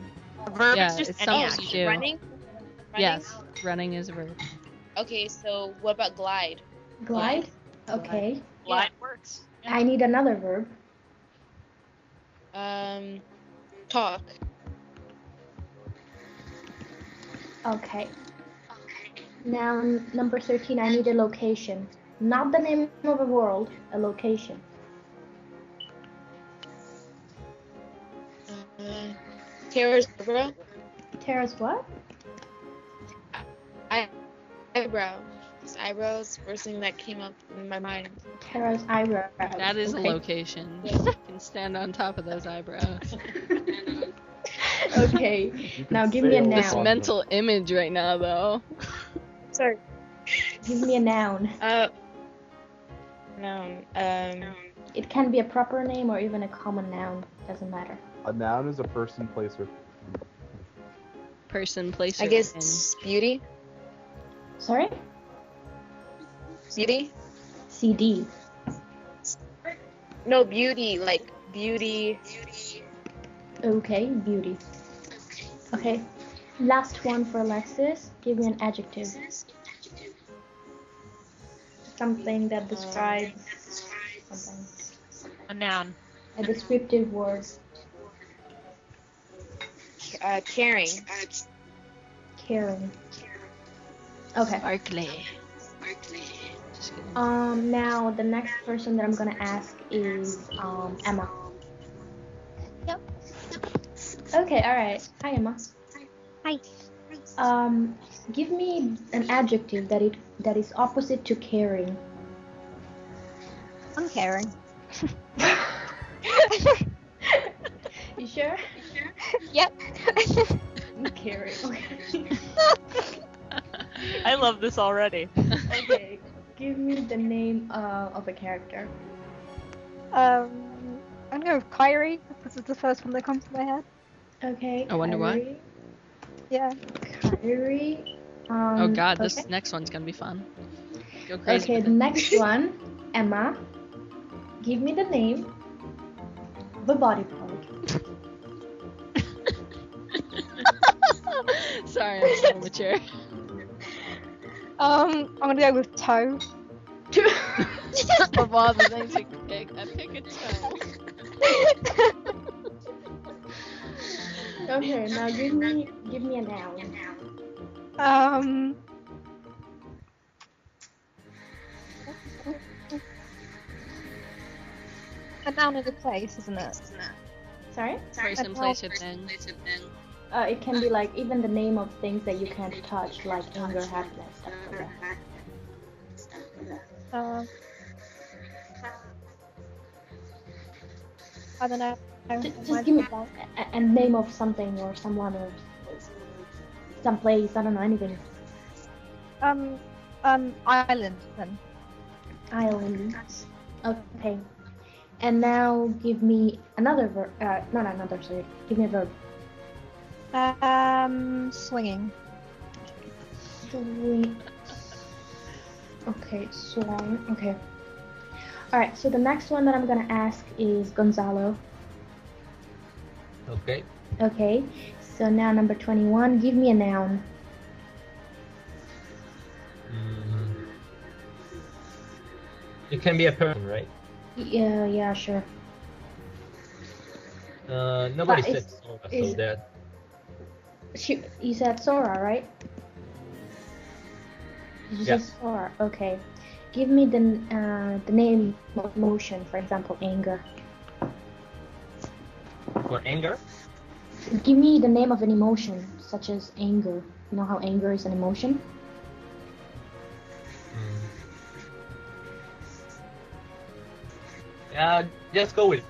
A verb Yeah, is just it's any something action. you do. Running? Yes, running is a verb. Okay, so what about glide? Glide. Okay. Glide works. I need another verb. Talk. Okay. Now, number 13, I need a location. Not the name of a world, a location. Tara's eyebrow. Tara's what? Eyebrow. His eyebrows. First thing that came up in my mind. Tara's eyebrow. That is Okay. a location. You can stand on top of those eyebrows. Okay. You can Now give me a sail noun. This mental image right now, though. Sorry. Give me a noun. Noun. It can be a proper name or even a common noun. Doesn't matter. A noun is a person, place, or Person, place, I or guess thing. beauty. Sorry? Beauty. CD. No, beauty. Like beauty. Okay, beauty. Okay. Last one for Alexis. Give me an adjective. Something that describes something. A noun. A descriptive word. Caring. Caring. Okay. Barkley. Now the next person that I'm gonna ask is Emma. Yep. Okay, alright. Hi Emma. Hi. Give me an adjective that is opposite to caring. Uncaring. You sure? Yep. Caring. Okay. I love this already. Okay. Give me the name of a character. I'm gonna go with Kyrie because it's the first one that comes to my head. Okay. I wonder why. Kyrie. Yeah. Kyrie. Oh god, okay. this next one's gonna be fun. Go crazy. Okay, with the it. next one, Emma. Give me the name of a body part. Sorry, I'm so mature. I'm gonna go with toe. Of all the things you could pick, I pick a toe. Okay, now give me a noun. A noun is a place, isn't it? Sorry? Person, place, or thing. It can be like even the name of things that you can't touch, like anger, happiness, stuff like that. I don't know. Just give me a name of something or someone or some place. I don't know, anything. Island then. Island. Okay. And now give me another verb. Not another. Sorry. Give me a verb. Swinging. Swing. Okay, swing. Okay. Alright, so the next one that I'm gonna ask is Gonzalo. Okay. Okay, so now number 21, give me a noun. It can be a person, right? Yeah, sure. Nobody But said so that. You said Sora, right? Did you Yeah. say Sora? Okay. Give me the name of emotion, for example, anger. For anger? Give me the name of an emotion, such as anger. You know how anger is an emotion? Just go with.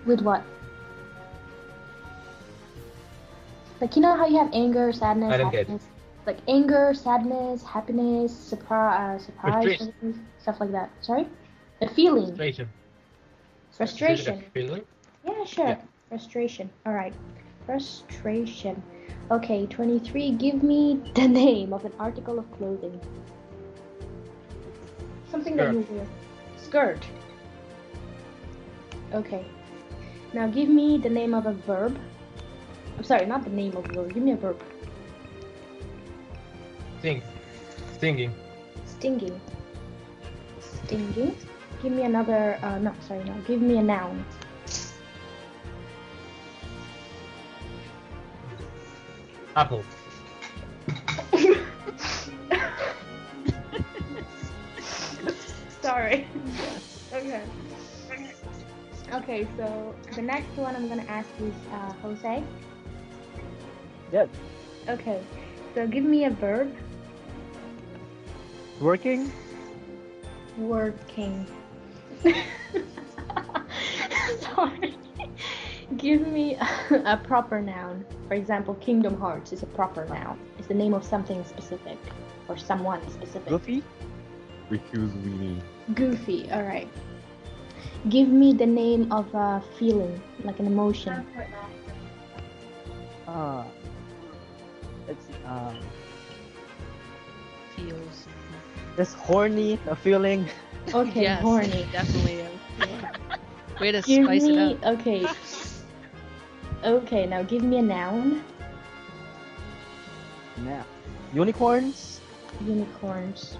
With what? Like, you know how you have anger, sadness, I don't get it. happiness? Like anger, sadness, happiness, surprise, Frustration. stuff like that. Sorry? A feeling. Frustration. Frustration. Feeling? Yeah, sure. Yeah. Frustration. Alright. Frustration. Okay, 23. Give me the name of an article of clothing. Something that you wear. Skirt. Okay. Now give me the name of a verb. I'm sorry, not the name of a verb. Give me a verb. Stinging. Stinging. Stinging. Give me another. No. Give me a noun. Apple. Sorry. Okay. Okay, so the next one I'm gonna ask is Jose. Yes. Okay, so give me a verb. Working. Working. Sorry. Give me a proper noun. For example, Kingdom Hearts is a proper noun. It's the name of something specific. or someone specific. Goofy? Riku's weenie. Goofy. All right. Give me the name of a feeling, like an emotion. Let's see. Feels. This horny a feeling. Okay, Yes, horny. definitely. Way to Give spice me. it up. Okay. Okay, now give me a noun. Now, unicorns. Unicorns.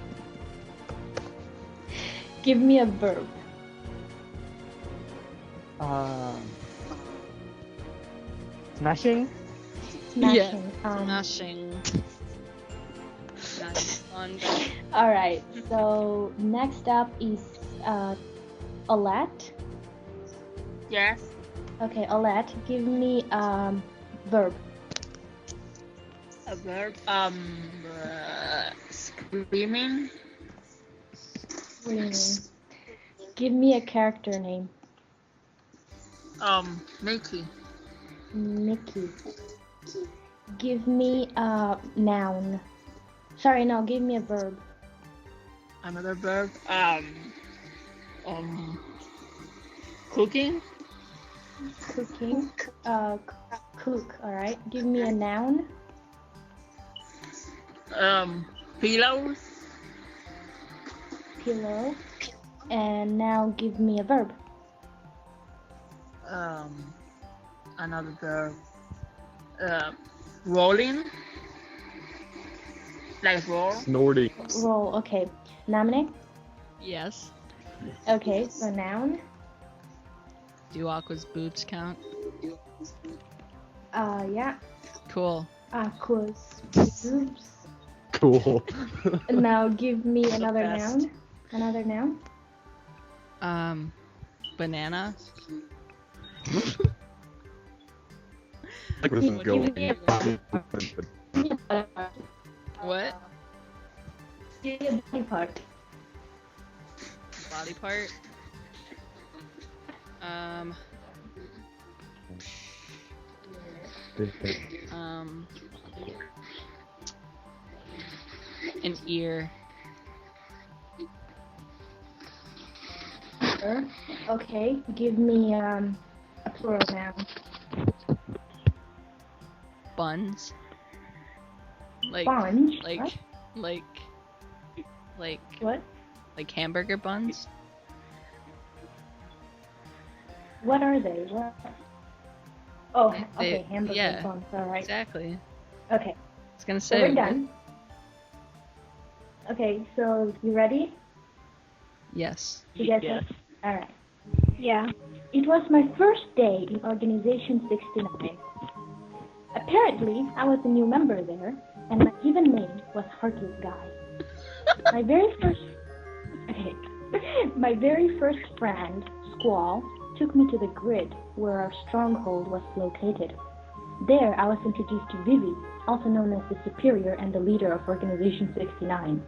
Give me a verb. Smashing. Smashing. Smashing. Nice fun. All right. So next up is Alette. Yes. Okay, Alette, give me verb. A verb. Screaming. Screaming. Give me a character name. Mickey. Mickey. Give me a noun. Sorry, no, give me a verb. Another verb. Cooking. Cooking. Cook. All right. Give me a noun. Pillows. Pillow. And now give me a verb. Another verb. Rolling. Like roll. Snorting. Roll. Okay. Namine. Yes. Okay. So noun. Do Aqua's boobs count? Yeah. Cool. Aqua's boobs. Cool. Now give me another best. noun. Another noun. Banana. Like this is Give going. me What? Give me a body part. Body part? An ear. Okay. Give me a plural noun. Buns. Like Sponge. like What? like hamburger buns. What are they? What? Oh, okay, hamburger yeah. buns. All right. Exactly. Okay, I was gonna so say. we're done. Okay, so you ready? Yes. You guys Yes. All right. Yeah. It was my first day in Organization 69. Apparently, I was a new member there, and my given name was Heartless Guy. My very first friend, Squall, took me to the grid where our stronghold was located. There, I was introduced to Vivi, also known as the superior and the leader of Organization 69.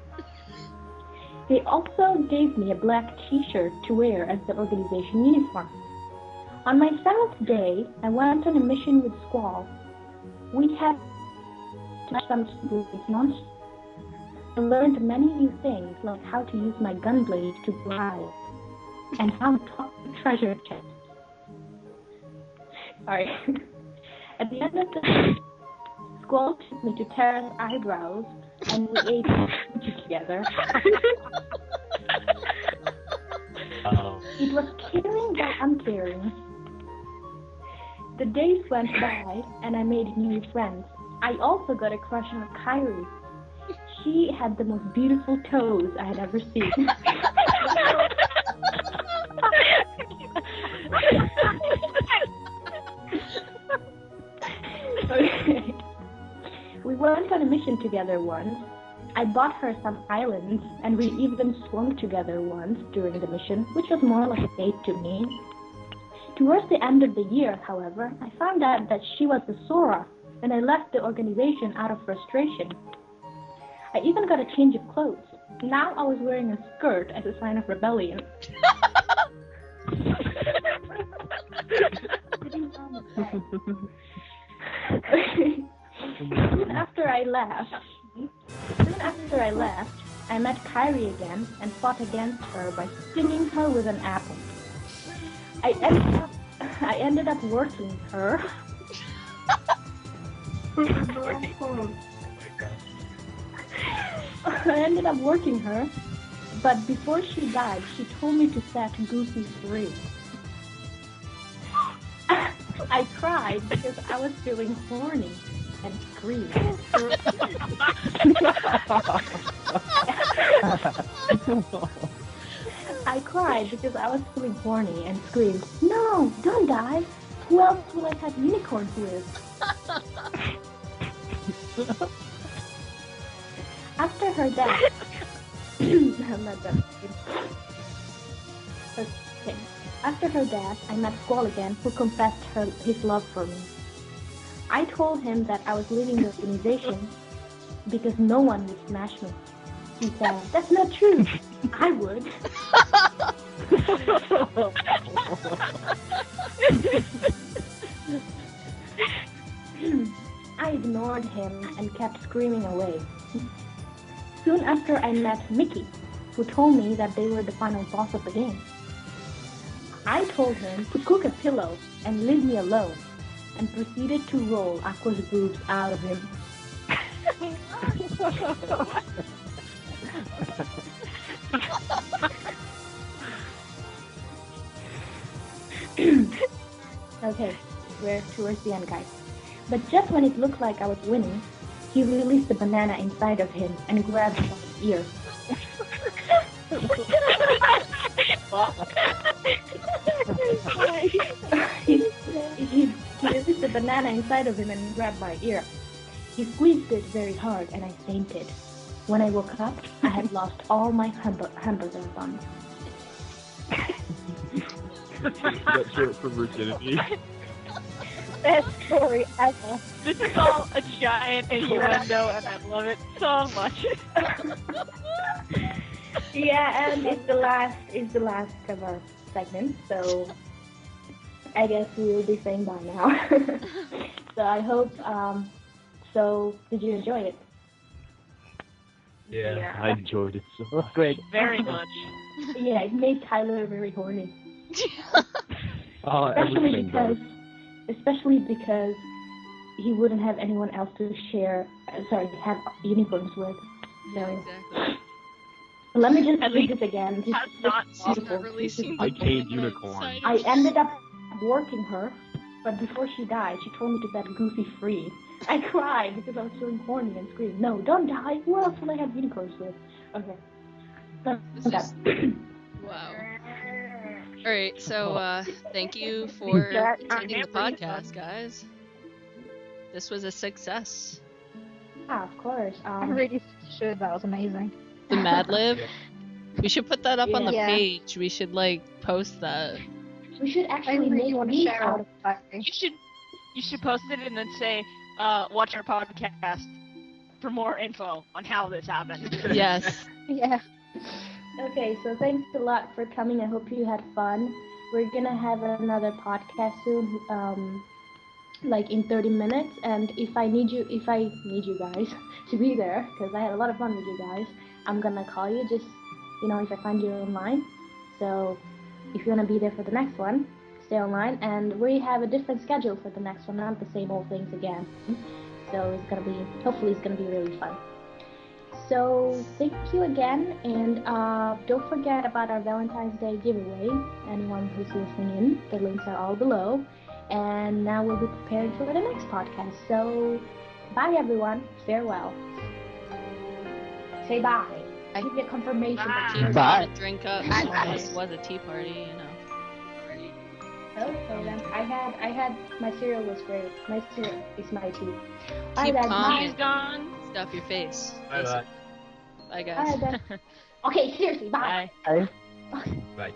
They also gave me a black t-shirt to wear as the organization uniform. On my 7th day, I went on a mission with Squall. We had to match some monsters. I learned many new things, like how to use my gun blade to growl, and how to talk to treasure chests. Sorry. At the end of the day, Squall took me to Tara's eyebrows, and we ate lunch together. It was caring but uncaring. The days went by, and I made new friends. I also got a crush on Kyrie. She had the most beautiful toes I had ever seen. Okay. We went on a mission together once. I bought her some islands, and we even swung together once during the mission, which was more like a date to me. Towards the end of the year, however, I found out that she was a Sora, and I left the organization out of frustration. I even got a change of clothes. Now I was wearing a skirt as a sign of rebellion. Even after I left, Soon after I left, I met Kyrie again and fought against her by stinging her with an apple. I ended up working her. I ended up working her, but before she died, she told me to set Goofy free. I cried because I was feeling horny and screamed. I cried because I was feeling horny and screamed, "No, don't die! Who else will I have unicorns with?" After her death, I'm not done. Okay. After her death, I met Squall again, who confessed his love for me. I told him that I was leaving the organization because no one would smash me. He said, "That's not true. I would." I ignored him and kept screaming away. Soon after, I met Mickey, who told me that they were the final boss of the game. I told him to cook a pillow and leave me alone, and proceeded to roll Aqua's boobs out of him. Okay, we're towards the end, guys. But just when it looked like I was winning, he released the banana inside of him and grabbed him by his ear. He released the banana inside of him and grabbed my ear. He squeezed it very hard and I fainted. When I woke up, I had lost all my hamburger buns. That's short for virginity. Best story ever. This is all a giant innuendo, and I love it so much. Yeah, and it's the last of our segment, so I guess we will be saying bye now. So I hope. So did you enjoy it? Yeah. I enjoyed it so much. Great. Very much. Yeah, it made Tyler very horny. Everything Especially because he wouldn't have anyone else to have unicorns with. So, Exactly. let me just At read least this again. This has is not- beautiful. releasing I the caned banana unicorn. inside I of him. ended up working her, but before she died, she told me to set Goofy free. I cried because I was feeling horny and screamed, "No, don't die! Who else will I have unicorns with?" Okay. This is- Wow. Alright, so thank you for attending the podcast, guys. This was a success. Yeah, of course. I'm really sure that was amazing. The Mad Lib. We should put that up on the Yeah. page. We should post that. We should I actually really make want to memes share out it. of You should post it and then say, watch our podcast for more info on how this happened. Yes. Yeah. Okay, so thanks a lot for coming. I hope you had fun. We're gonna have another podcast soon, like in 30 minutes. And if I need you guys to be there, because I had a lot of fun with you guys, I'm gonna call you. Just if I find you online. So if you wanna be there for the next one, stay online. And we have a different schedule for the next one, not the same old things again. So hopefully it's gonna be really fun. So thank you again, and don't forget about our Valentine's Day giveaway. Anyone who's listening in, the links are all below. And now we'll be preparing for the next podcast. So bye everyone, farewell. Say bye. Give me a confirmation. Keep Bye. the drink up. This was a tea party, Okay then. I had my cereal was great. My cereal is my tea. Bye Keep then. calm. He's gone. Stuff your face. Bye bye. Bye, guys. Bye then. Okay, seriously, bye. Bye. Bye. Bye.